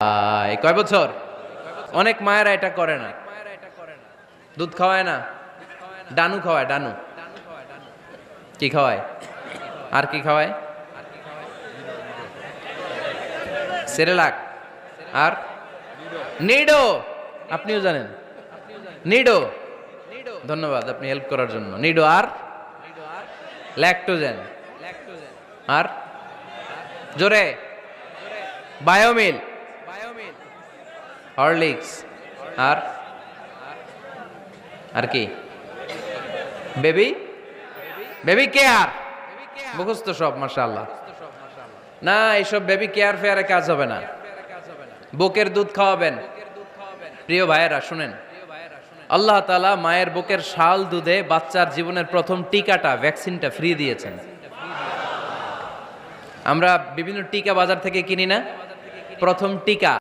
কয় বছর? অনেক মায়েরা এটা করে না, দুধ খাওয়ায় না, ডানু খাওয়ায়, ডানু কি খাওয়ায়, আর কি খাওয়ায়, সেরেলাক আর নিডো। আপনিও জানেন নিডো, ধন্যবাদ আপনি হেল্প করার জন্য। নিডো আর ল্যাকটোজেন আর জোরে বায়োমিল, হরলিক্স আর আর কি, বেবি বেবি কেয়ার, মুখস্থ সব মাশাআল্লাহ। না এইসব বেবি কেয়ার ফেয়ারে কাজ হবে না, বুকের দুধ খাওয়াবেন। প্রিয় ভাইয়েরা শুনেন, আল্লাহ তাআলা মায়ের বুকের শাল দুধে বাচ্চার জীবনের প্রথম টিকাটা, ভ্যাকসিনটা ফ্রি দিয়েছেন। আমরা বিভিন্ন টিকা বাজার থেকে কিনি না, প্রথম টিকা